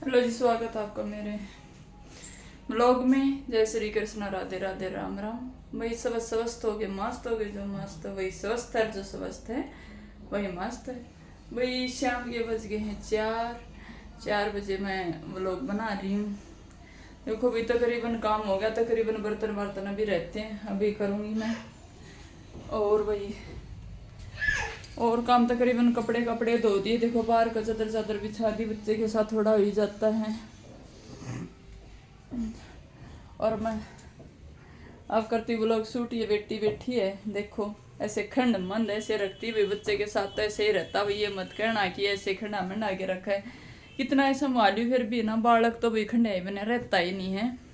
Hello जी, स्वागत है आपका मेरे ब्लॉग में। जय श्री कृष्ण, राधे राधे, राम राम। वही सब स्वस्थ हो गए, मस्त हो गए। जो मस्त है वही स्वस्थ है, जो स्वस्थ है वही मस्त है। वही शाम के बज गए हैं 4 बजे मैं व्लॉग बना रही हूँ। देखो अभी तकरीबन काम हो गया, तकरीबन बर्तन वर्तन अभी रहते हैं, अभी करूँगी मैं। और वही और काम तकरीबन कपड़े कपड़े धो दिए। देखो बाहर का चादर चादर बिछा दी, बच्चे के साथ थोड़ा हो ही जाता है। और मैं अब करती ब्लॉग शूट। ये बेटी बैठी है, देखो ऐसे खंड मंद ऐसे रखती हुई बच्चे के साथ, तो ऐसे ही रहता भाई। ये मत कहना कि ऐसे खंडा मंडा के रखा है, कितना ऐसा संभालू फिर भी ना बालक तो भाई खंडा ही बने रहता ही नहीं है।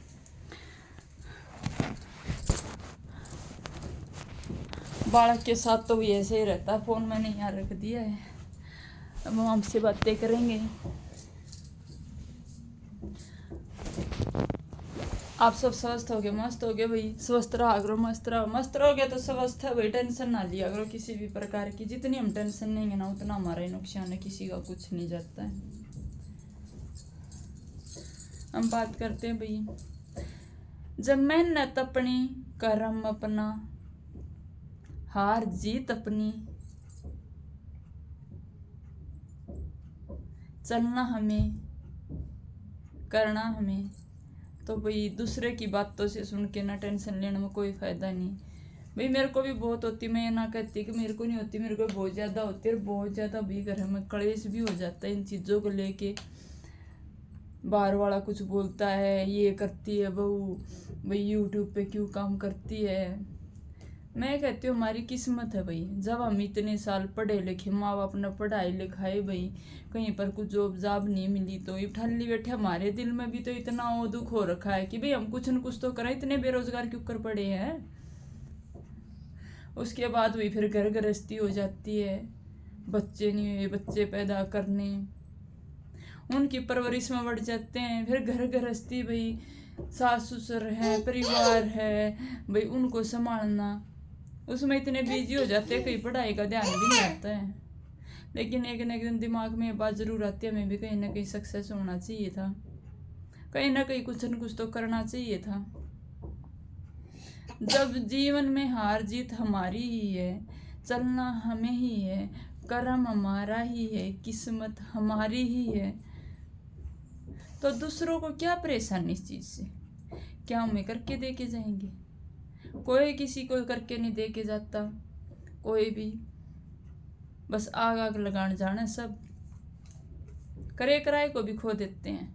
बालक के साथ तो भी ऐसे ही रहता। फोन मैंने यहाँ रख दिया है, अब हम हमसे बातें करेंगे। आप सब स्वस्थ हो गए, मस्त हो गए भाई। स्वस्थ रहा करो, मस्त रहो। मस्त रहोगे तो स्वस्थ है भाई। टेंशन ना लिया करो किसी भी प्रकार की। जितनी हम टेंशन लेंगे ना उतना हमारा ही नुकसान है, किसी का कुछ नहीं जाता है। हम बात करते हैं भाई। जब मेहनत अपनी, कर्म अपना, हार जीत अपनी, चलना हमें, करना हमें, तो भाई दूसरे की बातों से सुन के ना टेंशन लेने में कोई फायदा नहीं भाई। मेरे को भी बहुत होती, मैं ये ना कहती कि मेरे को नहीं होती, मेरे को बहुत ज़्यादा होती है। बहुत ज़्यादा भी घर में कलेश भी हो जाता है इन चीज़ों को लेके। बाहर वाला कुछ बोलता है, ये करती है बहू, भाई यूट्यूब पे क्यों काम करती है। मैं कहती हूँ हमारी किस्मत है भाई। जब हम इतने साल पढ़े लिखे, माँ बाप ने पढ़ाई लिखाई भाई, कहीं पर कुछ जॉब जाब नहीं मिली तो ये ठल्ली बैठे। हमारे दिल में भी तो इतना वो दुख हो रखा है कि भाई हम कुछ न कुछ तो करें। इतने बेरोजगार क्यों कर पड़े हैं। उसके बाद भी फिर घर गृहस्थी हो जाती है, बच्चे नहीं हुए, बच्चे पैदा करने, उनकी परवरिश में बढ़ जाते हैं। फिर घर गृहस्थी भाई, सास ससुर है, परिवार है भाई, उनको संभालना, उसमें इतने बिजी हो जाते हैं कहीं पढ़ाई का ध्यान भी नहीं आता है। लेकिन एक न एक दिन दिमाग में ये बात जरूर आती है, हमें भी कहीं ना कहीं सक्सेस होना चाहिए था, कहीं ना कहीं कुछ न कुछ तो करना चाहिए था। जब जीवन में हार जीत हमारी ही है, चलना हमें ही है, कर्म हमारा ही है, किस्मत हमारी ही है, तो दूसरों को क्या परेशानी इस चीज़ से। क्या हमें करके दे के जाएंगे। कोई किसी को करके नहीं दे के जाता, कोई भी बस आग आग लगाने जाना। सब करे कराए को भी खो देते हैं,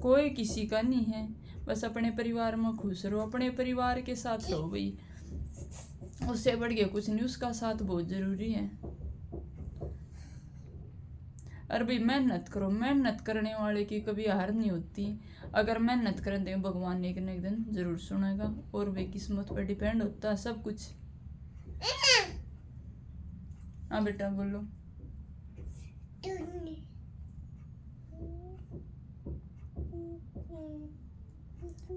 कोई किसी का नहीं है। बस अपने परिवार में खुश रहो, अपने परिवार के साथ रहो भाई, उससे बढ़ के कुछ नहीं। उसका साथ बहुत जरूरी है। अरे भाई मेहनत करो, मेहनत करने वाले की कभी हार नहीं होती। अगर मेहनत करें तो भगवान एक न एक दिन जरूर सुनेगा। और वे किस्मत पर डिपेंड होता है सब कुछ। हाँ बेटा बोलो।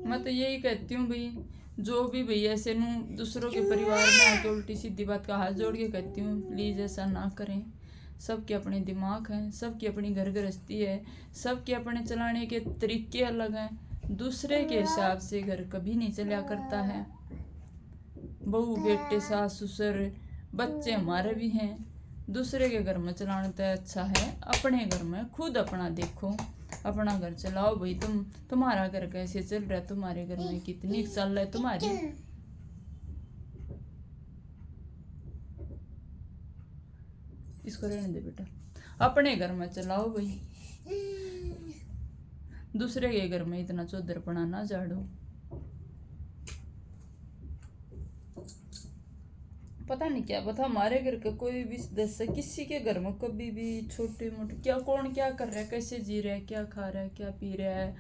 मैं तो यही कहती हूँ भाई, जो भी भाई ऐसे नू दूसरों के परिवार में आके उल्टी सीधी बात का हाथ जोड़ के कहती हूँ, प्लीज़ ऐसा ना करें। सबके अपने दिमाग हैं, सबकी अपनी घर गृहस्थी है, सबके अपने चलाने के तरीके अलग हैं। दूसरे के हिसाब से घर कभी नहीं चला करता है। बहू बेटे सास ससुर बच्चे हमारे भी हैं। दूसरे के घर में चलाना तो अच्छा है, अपने घर में खुद अपना देखो, अपना घर चलाओ भाई। तुम्हारा घर कैसे चल रहा है, तुम्हारे घर में कितनी चल रहा है तुम्हारी। इसको रहने दे बेटा, अपने घर में चलाओ भाई, दूसरे के घर में इतना चौधरपना ना झाड़ो। पता नहीं क्या पता, हमारे घर का कोई भी सदस्य किसी के घर में कभी भी छोटे मोटे क्या कौन क्या कर रहा है, कैसे जी रहा है, क्या खा रहा है, क्या पी रहा है,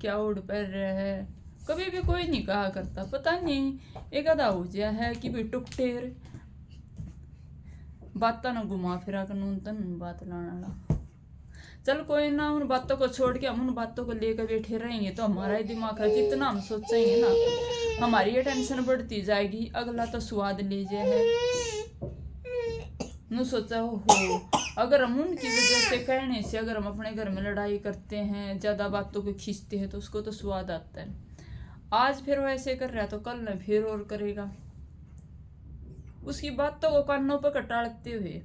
क्या उड़ पहन रहा है, कभी भी कोई नहीं कहा करता। पता नहीं एक आधा हो गया है कि भाई टुकटेर बातों न घुमा फिरा कर नून तन बात लाना। चल कोई ना, उन बातों को छोड़ के हम उन बातों को लेकर बैठे रहेंगे तो हमारा ही दिमाग है। जितना हम सोचेंगे ना हमारी ये टेंशन बढ़ती जाएगी। अगला तो स्वाद लीजिए है, न सोचा हो अगर हम उनकी वजह से कहने से अगर हम अपने घर में लड़ाई करते हैं, ज्यादा बातों को खींचते हैं, तो उसको तो स्वाद आता है। आज फिर वो ऐसे कर रहा है तो कल न फिर और करेगा। उसकी बातों को कानों पर कटाड़ते हुए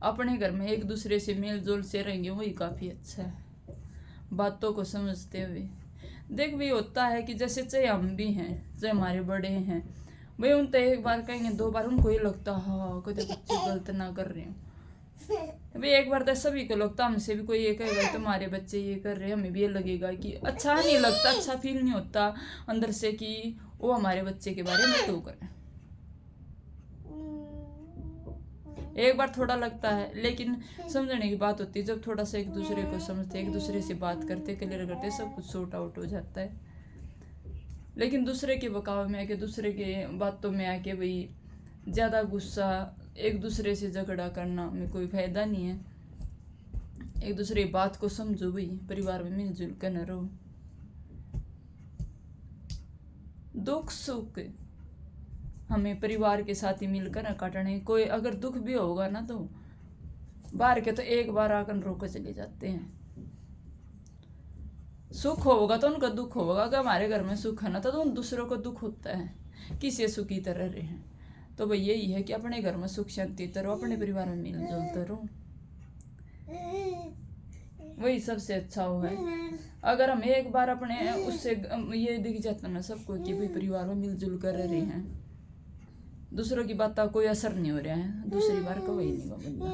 अपने घर में एक दूसरे से मेल जोल से रहेंगे, वही काफी अच्छा है। बातों को समझते हुए देख भी होता है कि जैसे चाहे हम भी हैं, चाहे हमारे बड़े हैं भाई, उन तो एक बार कहेंगे, दो बार उनको ही लगता हाँ कभी बच्चे गलत ना कर रहे हो भाई। एक बार तो सभी को लगता, हमसे भी कोई ये कहेगा तुम्हारे बच्चे ये कर रहे हैं, हमें भी ये लगेगा कि अच्छा नहीं लगता, अच्छा फील नहीं होता अंदर से कि वो हमारे बच्चे के बारे में तो करें। एक बार थोड़ा लगता है, लेकिन समझने की बात होती है जब थोड़ा सा एक दूसरे को समझते, एक दूसरे से बात करते, क्लियर करते, सब कुछ सॉर्ट आउट हो जाता है। लेकिन दूसरे के बकाव में आके, दूसरे के बातों में आके भाई ज़्यादा गुस्सा, एक दूसरे से झगड़ा करना में कोई फायदा नहीं है। एक दूसरे की बात को समझो भाई, परिवार में मिलजुल कर न रहो। दुख सुख हमें परिवार के साथ ही मिलकर न काटने। कोई अगर दुख भी होगा ना तो बाहर के तो एक बार आकर रोक चले जाते हैं। सुख होगा तो उनका दुख होगा। अगर हमारे घर में सुख है ना तो उन दूसरों को दुख होता है कि से सुखी तरह रहे हैं। तो भाई यही है कि अपने घर में सुख शांति तरह, अपने परिवार में मिलजुल तरह, वही सबसे अच्छा हो है। अगर हम एक बार अपने उससे ये दिख जाता ना सबको कि भाई परिवार में मिलजुल कर रहे हैं, दूसरों की बात का कोई असर नहीं हो रहा है, दूसरी बार का वही नहीं होगा बंदा।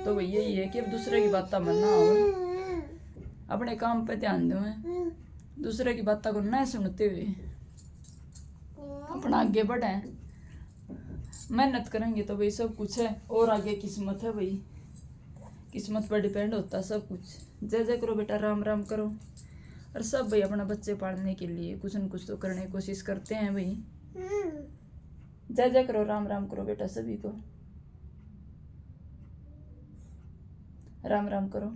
तो भाई यही है कि अब दूसरे की बात मानना हो, अपने काम पे ध्यान दो, दूसरे की बात को न सुनते हुए अपना आगे बढ़े। मेहनत करेंगे तो भाई सब कुछ है, और आगे किस्मत है भाई, किस्मत पर डिपेंड होता है सब कुछ। जय जय करो बेटा, राम राम करो। और सब भाई अपना बच्चे पालने के लिए कुछ न कुछ तो करने की कोशिश करते हैं भाई। जय जय करो, राम राम करो बेटा, सभी को राम राम करो,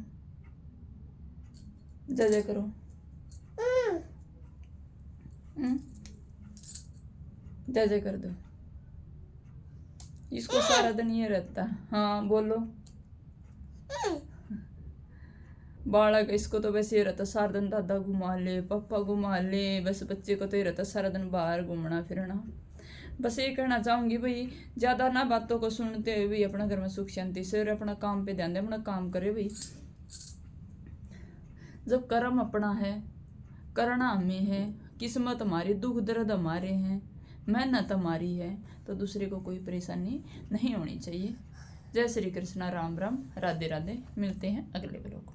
जय जय करो। जय जय कर दो। इसको सारा दिन ये रहता। हाँ बोलो। बालक इसको तो वैसे ही रहता, सारा दिन दादा घुमा ले, पापा घुमा ले, बस बच्चे को तो ही रहता सारा दिन बाहर घूमना फिरना। बस ये कहना चाहूंगी भाई, ज्यादा ना बातों को सुनते हुए भी अपना घर में सुख शांति से और अपना काम पे ध्यान दे, अपना काम करे भाई। जब कर्म अपना है, करना हमें है, किस्मत हमारी, दुख दर्द हमारे हैं, मेहनत हमारी है, तो दूसरे को कोई परेशानी नहीं होनी चाहिए। जय श्री कृष्णा, राम राम, राधे राधे। मिलते हैं अगले ब्लॉग।